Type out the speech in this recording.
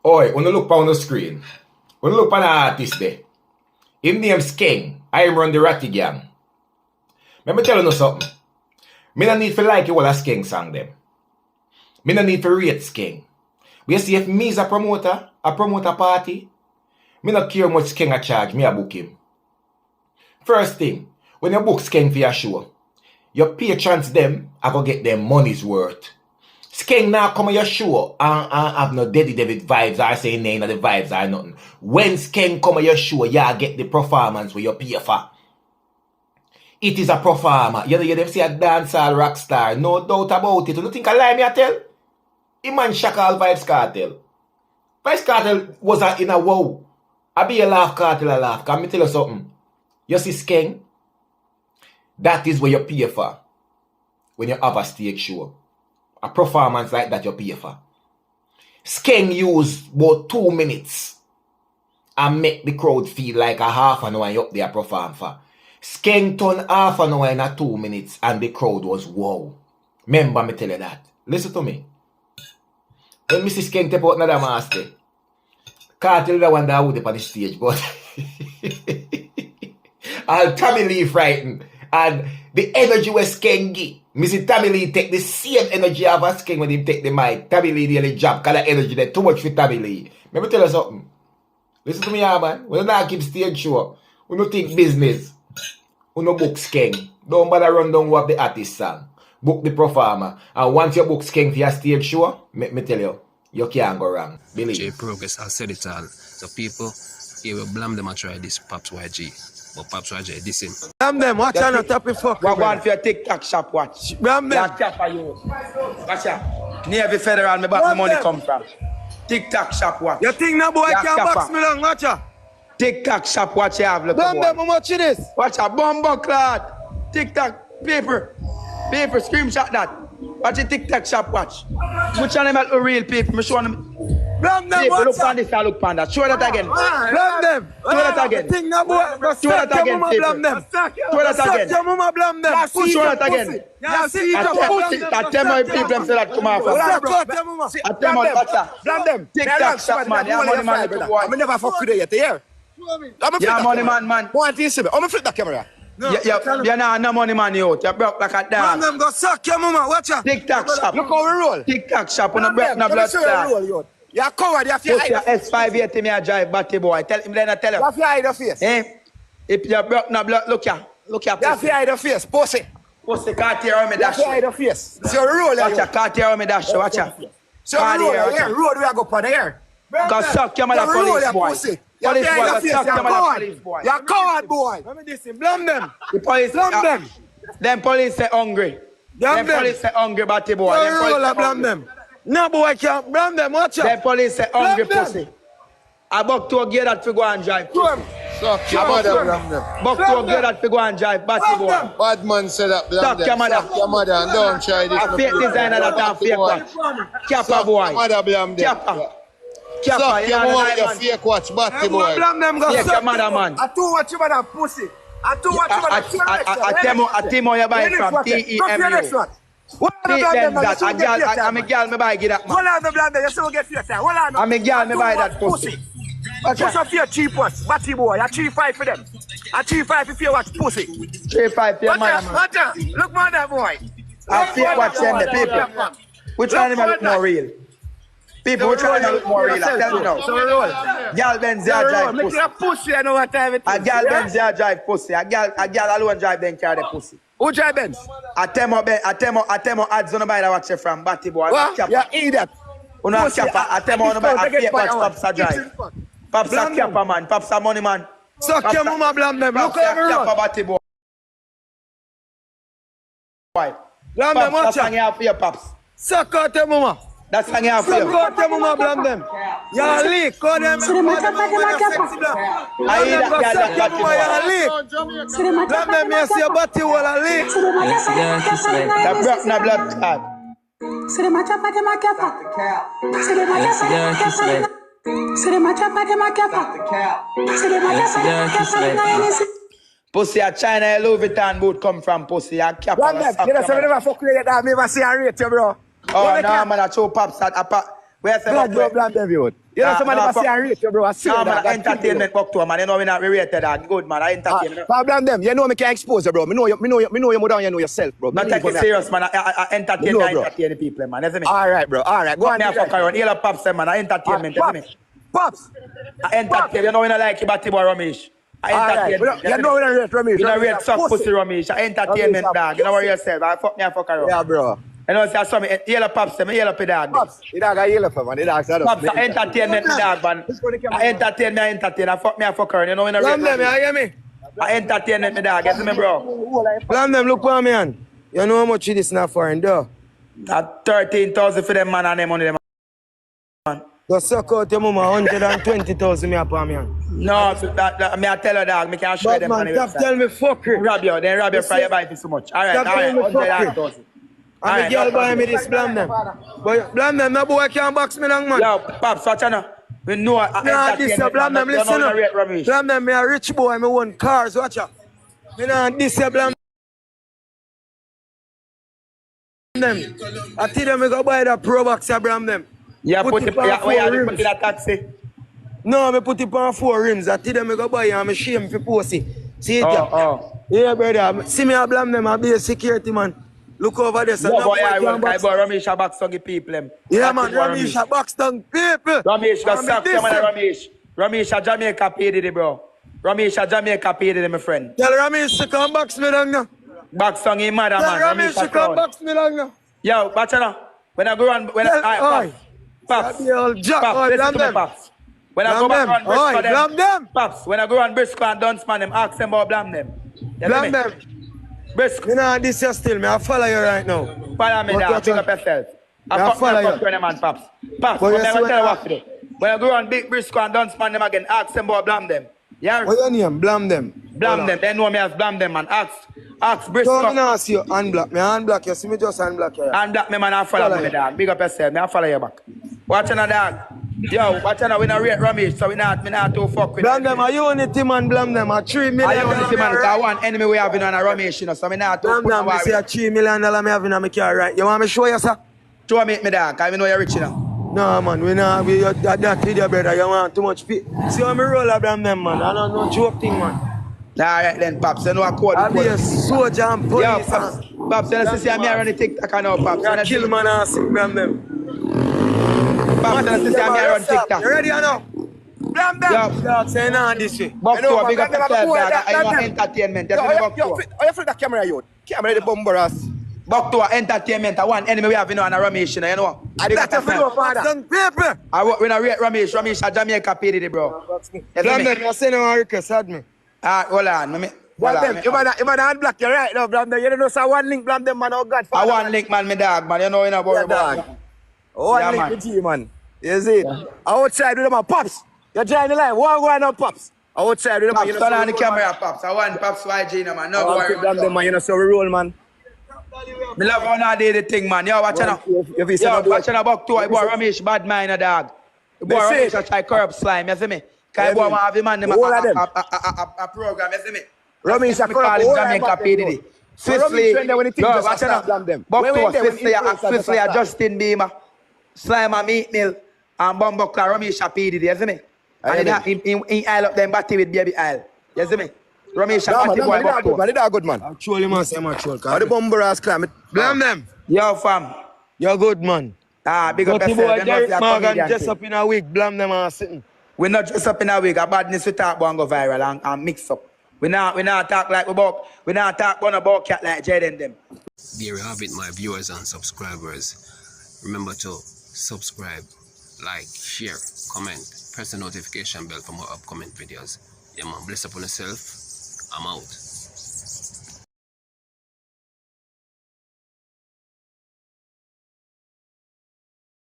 Oi, when you look on the screen, when you look on the artist there, him name Skeng, I run the Ratty Gang. Let me tell you something. Me no need to like you all a Skeng song them. Me no need to rate Skeng. But you see, if me is a promoter party, me not care how much Skeng a charge, me a book him. First thing, when you book Skeng for your show, your patrons them are going to get their money's worth. Skeng now come on your show and have no Daddy David vibes or say name of the vibes or nothing. When Skeng come on your show, you get the performance where you pay for. It is a performer. You know, them say a dancehall rock star. No doubt about it. You don't think I lie me I tell? The man shock all Vibes Cartel. Vibes Cartel was in a wow. I be a laugh cartel a laugh. Can me tell you something? You see Skeng? That is what you pay for when you have a stage show. A performance like that you pay for. Skeng use about 2 minutes and make the crowd feel like a half an hour you up there perform for. Skeng turn half an hour in a 2 minutes and the crowd was wow. Remember me tell you that. Listen to me. When Mr. Skeng take out another master, can't tell the one that would up on the stage, but and Tommy Lee frightened. And the energy where Skeng give, Mr. Tommy Lee take the same energy of a Skeng when he take the mic. Tommy Lee nearly jump, because the energy there too much for Tommy Lee. Let me tell you something. Listen to me, man. When you not keep stage show, we don't think business. We no book Skeng. Don't bother run down what the artist song. Book the performer. And once you book Skeng for your stage show, me tell you, you can't go wrong. Believe. Jayprogress, I said it all. So people, he will Blamdem and try this Pops YG. But Pops YG, this him. Blamdem, watch out, not top fuck. What one for your TikTok shop watch? Blamdem. Cap for you. Watch out. Navy Federal, me back the money come from. TikTok shop watch. You think no boy can box me long, watch out. TikTok shop watch you have, look Blamdem, how much it is? Watch out, bumbo clad. TikTok, paper, screenshot that. Watch the TikTok shop watch. Which one them are real people? Me show them. Blamdem, People, watch look on out. this and look on that. Show that again. Blamdem. Show that again. You think no boy, go Show that suck your again, mama people. Blamdem. Show that Suck again. your mama Blamdem. Show that again. You see it, pussy. I tell my people them say that come off. Suck your mama. I tell my watch Blamdem. TikTok shop man. Yeah, money man. I never fuck with you yet, yeah? Yeah, money man. One thing, see me. I'm gonna flip that camera. No, you're not no money man out. You broke like a dog. Blamdem, go suck your mama. Watch out. TikTok shop. Look how we roll. TikTok shop on the break no blood clot. You're coward, you have to Put your hide. S580 me a drive batty boy. Tell him then I tell You him. have to hide your face. You Eh? If you broke no blood, look here. Look here. have to hide your face, pussy. Pussy can't tear on me You have dash. to hide your face. So roll Watch you. ya, can't tear on me dash. Watch ya. So Can't roll hear, here. Road we are go for the air. Go suck your mother So roll police your boy. pussy. You have Police to boy, hide go your face. suck You're your mother coward. police boy. You're coward, boy. Let me listen. Blamdem. The police. Blamdem. Them police say hungry. Them Blamdem. police say hungry batty boy. So Them roll police a say hungry. Blamdem. No boy can't. Blamdem, watch Them out. police say hungry Blamdem. pussy. I buck to a gear that fi go and drive. Suck your mother, Blamdem. Buck to a gear that fi go and drive. Batty boy. Blamdem. Bad man said that, Suck Blamdem. your mother. Suck your mother and don't try this. A fake designer that a fake watch. Kappa Suck boy. your mother, Blamdem. Kappa. Kappa, Suck you your know mother the with your man. fake watch, batty boy. Blamdem go Fake suck your mother, man. I too much about that pussy. I too much about that. I Timo you buy from TEMU. What are the Blamdem? That a girl, I'm a girl me buy give that man. Hold on the Blamdem. You still get face. Hold on. I'm a girl me buy that pussy. Push up your cheap ones, batty boy. I 3-5 for them. I 3-5 if you watch pussy. 3-5 for your mother, man. Watch out. Look man that boy. I fake watch them the people. Which one of them look more real? People, which one of them look more real? I tell me now. So roll. Girl Benzia drive Make pussy. your pussy, I know what time it is. A girl Benzia drive pussy. A girl alone drive then carry the pussy. Who drive Benz? I temo ads on the buy that watch it from Batty boy. What? You idiot. Uno a kappa. I temo on the buy a fake watch Pops a drive. Pops a kappa man. Pops a money man. Suck your mama Blamdem. Look Pops a over kappa road. Batty boy. Blamdem, Pops, watch that's hang out. out for your pops. Suck out your mama. That's hang out for Suck you. out your mama Blamdem. You're a leak. Call them. Call them sexy Blam. I hear Blamdem, go that suck your girl mama. You're a leak. Blamdem, you see your body wall a leak. that broke no blood clot. Pussy a China Louis Vuitton boot come from pussy a kappa. Blamdem, you know, so we never fuck with you. That me never see a rate you, bro. Oh no man, I show pops that Where say God, bro, buck to? Blamdem, you. You know somebody no, must say I rate you, bro. I see No, that. man, entertainment buck to, man. You know we not rated, dog. Good, man. I entertain. Blamdem, you know me can expose you, bro. Me know you more than you know yourself, bro. Not take it serious, man. I entertain, No, I bro. entertain the people, man. You see me? All right, bro. All right, go Fuck on. me a fuck around. Heal up pops, man. I entertainment, you see me? Pops. I entertain. You know we not like you, Batty boy Ramesh. I All right. entertainment. You know we don't rate Ramesh. You know Ramesh rate a suck pussy Ramesh. I entertainment, Ramesh a dog. You know pussy. what yourself. I fuck me a fuck around. Yeah, bro. You know, say I saw me yellow pops, me yellow pe dog. Pops. The dog a yellow for man. The dog said us. Pops, I entertainment, me dog, man. I entertain. I fuck me a fuck around. You know we not rate Blamdem, you Ramesh. hear me? I entertainment, me dog. You see me, bro? Blamdem, look for me, man. You know how much it is now for him, though? That 13,000 for them man and them money, them man. Go suck out your mama 120,000 me upon me, man. No, me I tell her, dog, me can't show But them man, on the stop website. tell me fuck it. Rob you, then rob you for your bite so much. Alright, Stop telling me fuck it. 100,000. And the girl buy me this Blamdem. But Blamdem, no boy can't box me long, man. Yo, Pops, watch out now. We know I Nah, this your Blamdem, listen up. Blamdem, me a rich boy, me own cars, watch out. Me nah this your Blamdem. I tell them me go buy that Pro Box your Blamdem. Yeah, put it on on four rims. put it in a taxi. No, me put it on 4 rims. I tell them me go buy it and me shame for post it. See it? Oh. Yeah, brother. See me a Blamdem, I be a security man. Look over there. So Yeah, no boy, I can will. I box. boy, Ramesh a box on people. Them. Yeah, man, Ramesh a box down people. Ramesh got And sacked, me man, diss him. Ramesh. Ramesh a Jamaica paid it, bro. Ramesh a Jamaica paid it, my friend. Tell Ramesh to come box me down now. Box on him, mother, Tell man. Ramesh to a come clown. box me down now. Yo, watch out now. When I go on, when Tell- I, oi. Pops, That be all jack, Pops, oi, listen to me, Blamdem. Pops. When I go back on Briscoe, Oi, Blamdem. Pops, when I go on Briscoe and Dunsman, them ask them about Blamdem. You hear me? Blamdem. Briscoe, You know this you still. Me I follow you right now. follow me But now, you pick try- up yourself. I Yeah, fuck me follow up you. for 20 man, Pops. Pops, But I'm you going see to tell you what- what to do. When I go on Big Briscoe and Dunsman, them again, ask them about Blamdem. Yeah? What your name? Blamdem. Blamdem, they know me as Blamdem, man. Ask Briscoe. So me not see you unblock. Me unblock you. See me just unblock you. And black me man, I follow Follow me, you. dog. Big up yourself, me I follow you back. Watch on dog. Yo, watch on we not rate Ramesh, so we not too fuck with Blamdem a unity man. Blamdem a $3 million. I only see man, because one enemy we have in on a Ramesh, you know, so we not too put Blamdem, me say a $3 million me having on my car, right? You want me show you, sir? Show me, dog, because we know you're rich, you know. No, man, we not. We that with your brother. You want too much fit. See how me roll a Blamdem, man. I don't know joke thing, man. Alright then, Pops, you know I call I the be a police. soldier and police. Yo, Pops, Pops, you see me around the TikTok now, Pops. You kill man and sick Blamdem. Pops, you see me around TikTok. You ready or no? Yo, Dog say nah this way. Buck to a big up yourself, dog. I know entertainment. You see me, Buck to a. You fit that camera, you. Camera the bumper ass. Buck to a entertainment. I want enemy we have in on a Ramesh, you know. I Big up that you yourself. for father. People. I work when I rate Ramesh a Jamaica paid it, bro. You see me? Blamdem, you say no request, had me. Hold on, hold on. Blamdem, you might unblock you right now, Blamdem. You don't know so one link Blamdem, man. Oh God. I want link man, me dog, man. You know, Yeah, about dog. One Yeah, link man. with you, man. You see it? Outside with them, man. Pops. You join the line. One going on, Pops. Outside with them, man. Pops, You know, turn so on the we roll, camera, Pops. I want Pops YG, no, man. man. No I worry. want Blamdem, man. You know, so we roll, man. Me love how now do the thing, man. Yo, watch out. If you say Yo, no do watch it. out, Buck too. I boy Ramesh bad mind, a dog. The boy That's Ramesh it. a try corrupt slime, you see me? Cause Yeah, boy me. want have the man them All of them. a program, you see me? Ramesh a Me call corrupt him all Jamaica about them, PDD. bro. So Ramesh when they- when he think yo, just watch start out. Blamdem. Buck When too, they- when Swiftly influencers a start. Justin Bieber. Slime a meat mill. And Bumbuckler Ramesh a PDD, you see me? I And hear he aisle up them batty with baby aisle. You see me? Ramesh a No, batty man, boy, no, Buck too. man, they are good, man. Actually, man, say man, troll. How the bumper ass climb it? Blamdem. Yo, fam. You're good, man. Big up But yourself. boy, You know if Derek you're a Morgan comedian dress thing. up in a wig, Blamdem and sitting. We not dress up in a wig. A badness we talk about and go viral and mix up. We not talk like we not talk about cat like Jaden them. There you have it, my viewers and subscribers. Remember to subscribe, like, share, comment, press the notification bell for more upcoming videos. Yeah, man, bless up on yourself. I'm out.